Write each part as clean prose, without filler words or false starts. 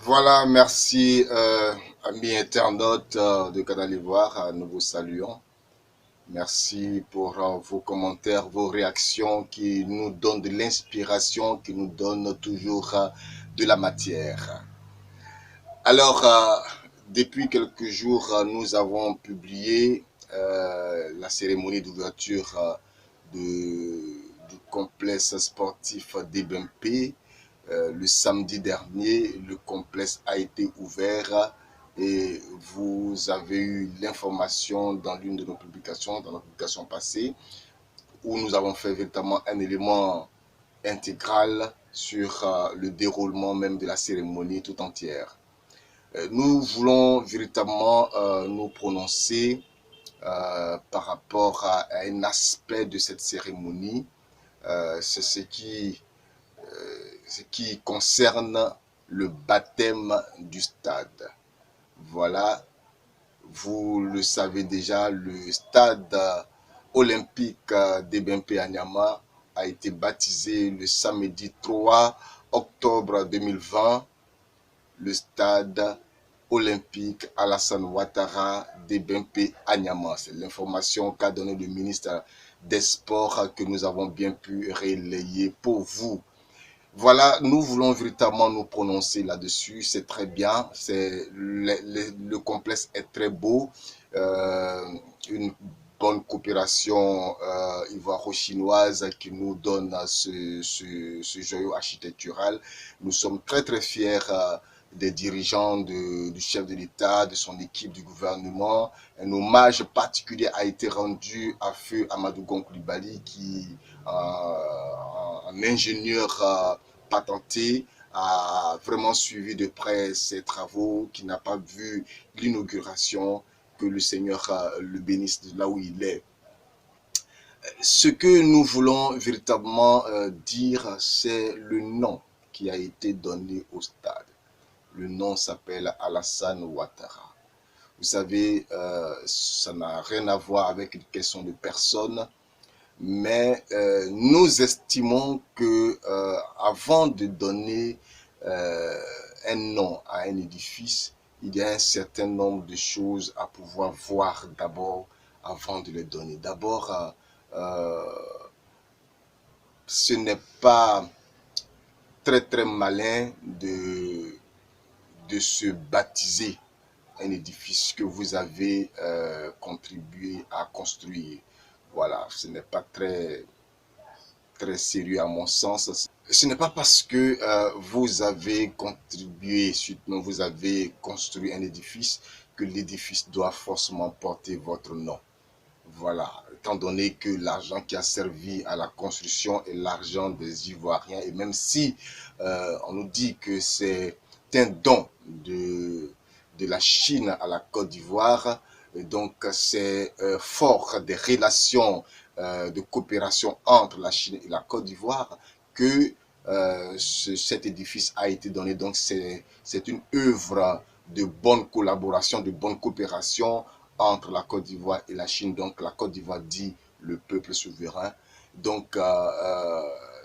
Voilà, merci amis internautes de Canal Ivoire, nous vous saluons. Merci pour vos commentaires, vos réactions qui nous donnent de l'inspiration, qui nous donnent toujours de la matière. Alors, depuis quelques jours, nous avons publié la cérémonie d'ouverture du complexe sportif d'Ebempe. Le samedi dernier, le complexe a été ouvert et vous avez eu l'information dans l'une de nos publications, dans nos publications passées, où nous avons fait véritablement un élément intégral sur le déroulement même de la cérémonie tout entière. Nous voulons véritablement nous prononcer par rapport à un aspect de cette cérémonie. C'est ce qui concerne le baptême du stade. Voilà, vous le savez déjà, le stade olympique d'Ebempe à Niama a été baptisé le samedi 3 octobre 2020, le stade olympique Alassane Ouattara d'Ebempe à Niama. C'est l'information qu'a donnée le ministre des Sports que nous avons bien pu relayer pour vous. Voilà, nous voulons véritablement nous prononcer là-dessus, c'est très bien, le complexe est très beau, une bonne coopération ivoiro-chinoise qui nous donne ce joyau architectural. Nous sommes très très fiers des dirigeants du chef de l'État, de son équipe, du gouvernement. Un hommage particulier a été rendu à Feu Amadou Gon Coulibaly qui, un ingénieur patenté, a vraiment suivi de près ces travaux, qui n'a pas vu l'inauguration, que le Seigneur le bénisse de là où il est. Ce que nous voulons véritablement dire, c'est le nom qui a été donné au stade. Le nom s'appelle Alassane Ouattara. Vous savez, ça n'a rien à voir avec une question de personne, mais nous estimons que avant de donner un nom à un édifice, il y a un certain nombre de choses à pouvoir voir d'abord avant de les donner. D'abord, ce n'est pas très très malin de se baptiser un édifice que vous avez contribué à construire. Voilà, ce n'est pas très sérieux à mon sens. Ce n'est pas parce que vous avez contribué, vous avez construit un édifice, que l'édifice doit forcément porter votre nom. Voilà, étant donné que l'argent qui a servi à la construction est l'argent des Ivoiriens, et même si on nous dit que c'est un don de la Chine à la Côte d'Ivoire, donc c'est fort des relations de coopération entre la Chine et la Côte d'Ivoire que cet édifice a été donné. Donc c'est une œuvre de bonne collaboration, de bonne coopération entre la Côte d'Ivoire et la Chine. Donc la Côte d'Ivoire dit le peuple souverain. Donc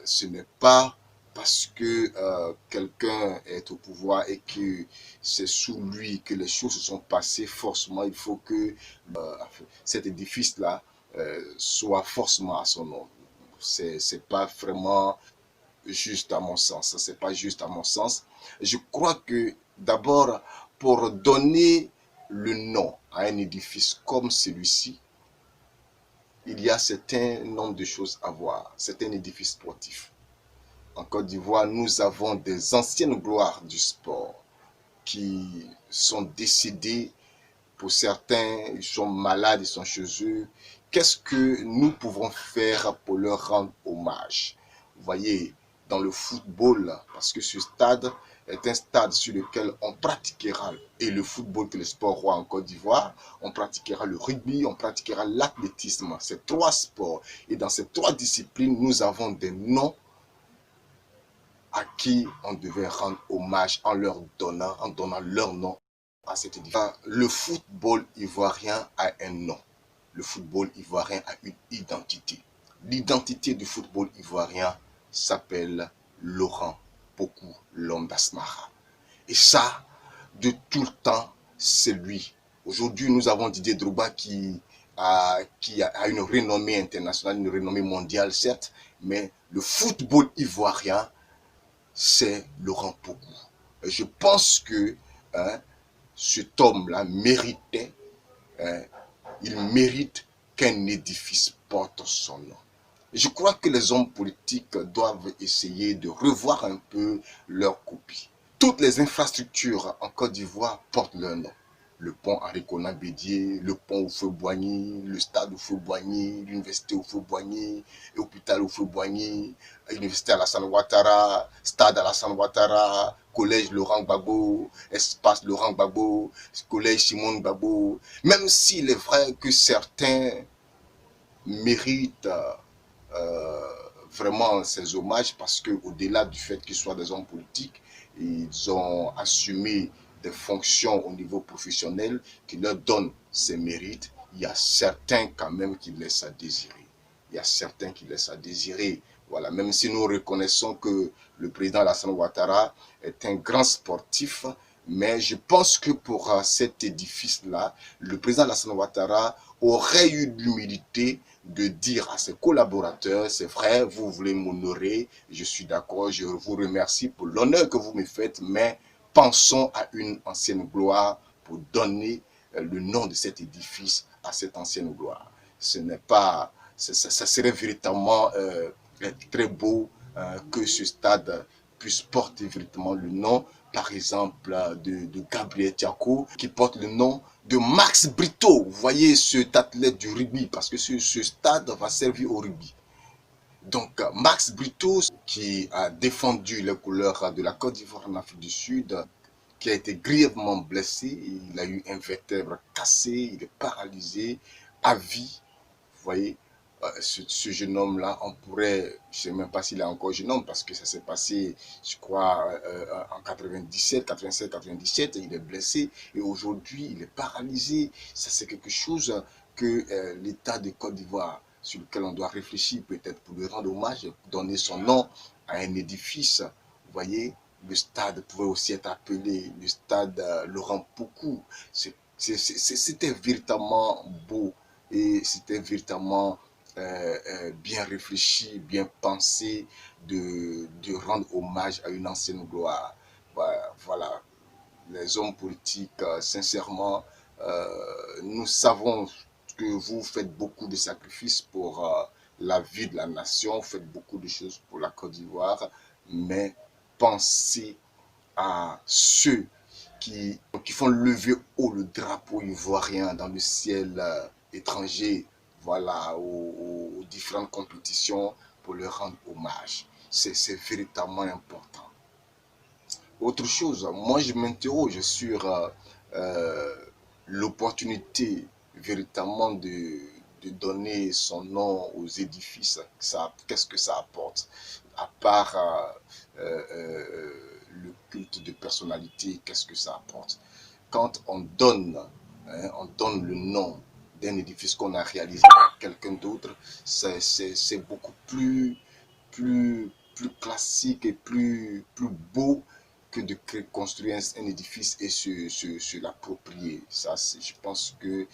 ce n'est pas parce que quelqu'un est au pouvoir et que c'est sous lui que les choses se sont passées, forcément il faut que cet édifice-là soit forcément à son nom. C'est pas vraiment juste à mon sens. C'est pas juste à mon sens. Je crois que d'abord, pour donner le nom à un édifice comme celui-ci, il y a un certain nombre de choses à voir. C'est un édifice sportif. En Côte d'Ivoire, nous avons des anciennes gloires du sport qui sont décédées. Pour certains, ils sont malades, ils sont chez eux. Qu'est-ce que nous pouvons faire pour leur rendre hommage? Vous voyez, dans le football, parce que ce stade est un stade sur lequel on pratiquera, et le football que le sport roi en Côte d'Ivoire, on pratiquera le rugby, on pratiquera l'athlétisme, ces trois sports. Et dans ces trois disciplines, nous avons des noms à qui on devait rendre hommage en donnant leur nom à cet édifice. Le football ivoirien a un nom. Le football ivoirien a une identité. L'identité du football ivoirien s'appelle Laurent Pokou Londasmara. Et ça, de tout le temps, c'est lui. Aujourd'hui, nous avons Didier Drogba qui a une renommée internationale, une renommée mondiale, certes, mais le football ivoirien, c'est Laurent Pogou. Et je pense que hein, cet homme-là méritait, hein, il mérite qu'un édifice porte son nom. Je crois que les hommes politiques doivent essayer de revoir un peu leur copie. Toutes les infrastructures en Côte d'Ivoire portent leur nom. Le pont Henri Konan Bédié, le pont Houphouët-Boigny, le stade Houphouët-Boigny, l'université Houphouët-Boigny, l'hôpital Houphouët-Boigny, l'université Alassane Ouattara, stade Alassane Ouattara, collège Laurent Gbagbo, espace Laurent Gbagbo, collège Simone Gbagbo. Même s'il est vrai que certains méritent vraiment ces hommages parce qu'au-delà du fait qu'ils soient des hommes politiques, ils ont assumé des fonctions au niveau professionnel qui leur donnent ces mérites. Il y a certains quand même qui laissent à désirer. Il y a certains qui laissent à désirer. Voilà, même si nous reconnaissons que le président Alassane Ouattara est un grand sportif, mais je pense que pour cet édifice-là, le président Alassane Ouattara aurait eu l'humilité de dire à ses collaborateurs, c'est vrai, vous voulez m'honorer, je suis d'accord, je vous remercie pour l'honneur que vous me faites, mais pensons à une ancienne gloire pour donner le nom de cet édifice à cette ancienne gloire. Ce n'est pas, ça serait véritablement très beau que ce stade puisse porter véritablement le nom, par exemple, de Gabriel Thiakou, qui porte le nom de Max Brito. Vous voyez cet athlète du rugby, parce que ce stade va servir au rugby. Donc, Max Brito, qui a défendu les couleurs de la Côte d'Ivoire en Afrique du Sud, qui a été grièvement blessé, il a eu un vertèbre cassé, il est paralysé à vie. Vous voyez, ce jeune homme-là, on pourrait, je ne sais même pas s'il est encore jeune homme, parce que ça s'est passé, je crois, en 97, 87, 97, il est blessé, et aujourd'hui, il est paralysé. Ça, c'est quelque chose que l'État de Côte d'Ivoire, sur lequel on doit réfléchir peut-être pour lui rendre hommage, donner son nom à un édifice. Vous voyez, le stade pouvait aussi être appelé le stade Laurent Pogou. C'était véritablement beau et c'était véritablement bien réfléchi, bien pensé de rendre hommage à une ancienne gloire. Voilà, les hommes politiques, sincèrement, nous savons que vous faites beaucoup de sacrifices pour la vie de la nation, vous faites beaucoup de choses pour la Côte d'Ivoire, mais pensez à ceux qui font lever haut le drapeau ivoirien dans le ciel étranger, voilà, aux différentes compétitions pour leur rendre hommage. C'est véritablement important. Autre chose, moi je m'interroge sur l'opportunité véritablement de donner son nom aux édifices. Qu'est-ce que ça apporte? À part le culte de personnalité, qu'est-ce que ça apporte? Quand on donne le nom d'un édifice qu'on a réalisé par quelqu'un d'autre, c'est beaucoup plus classique et plus beau que de construire un édifice et se l'approprier. Ça, je pense que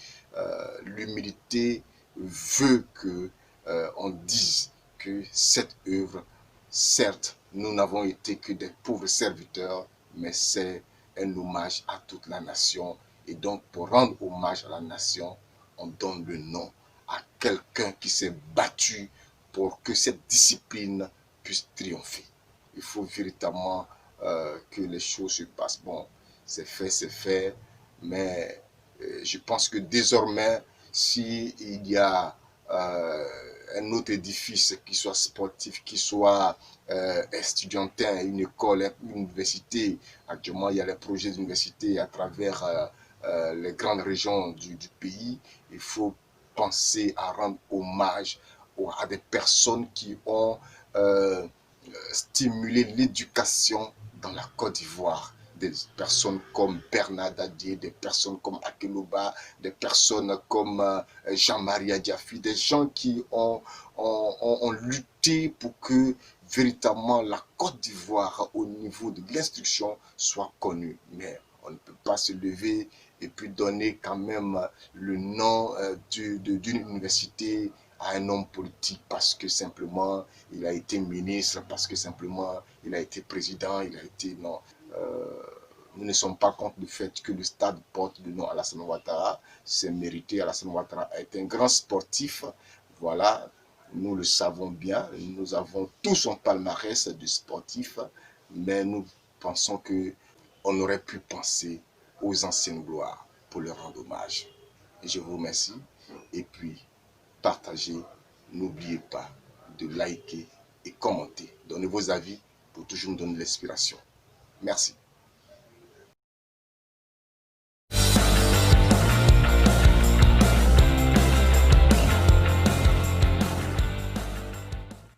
l'humilité veut que on dise que cette œuvre, certes, nous n'avons été que des pauvres serviteurs, mais c'est un hommage à toute la nation. Et donc, pour rendre hommage à la nation, on donne le nom à quelqu'un qui s'est battu pour que cette discipline puisse triompher. Il faut véritablement que les choses se passent. Bon, c'est fait, mais je pense que désormais, s'il y a un autre édifice qui soit sportif, qui soit estudiantin, une école, une université, actuellement il y a les projets d'université à travers les grandes régions du pays, il faut penser à rendre hommage à des personnes qui ont stimuler l'éducation dans la Côte d'Ivoire. Des personnes comme Bernard Dadier, des personnes comme Akeloba, des personnes comme Jean-Marie Diafi, des gens qui ont lutté pour que véritablement la Côte d'Ivoire au niveau de l'instruction soit connue. Mais on ne peut pas se lever et puis donner quand même le nom d'une université à un homme politique parce que simplement il a été ministre, parce que simplement il a été président, il a été... Non. Nous ne sommes pas contre le fait que le stade porte le nom Alassane Ouattara. C'est mérité. Alassane Ouattara est un grand sportif. Voilà, nous le savons bien. Nous avons tout son palmarès de sportif. Mais nous pensons qu'on aurait pu penser aux anciennes gloires pour leur rendre hommage. Et je vous remercie. Et puis, partagez. N'oubliez pas de liker et commenter. Donnez vos avis pour toujours nous donner l'inspiration. Merci.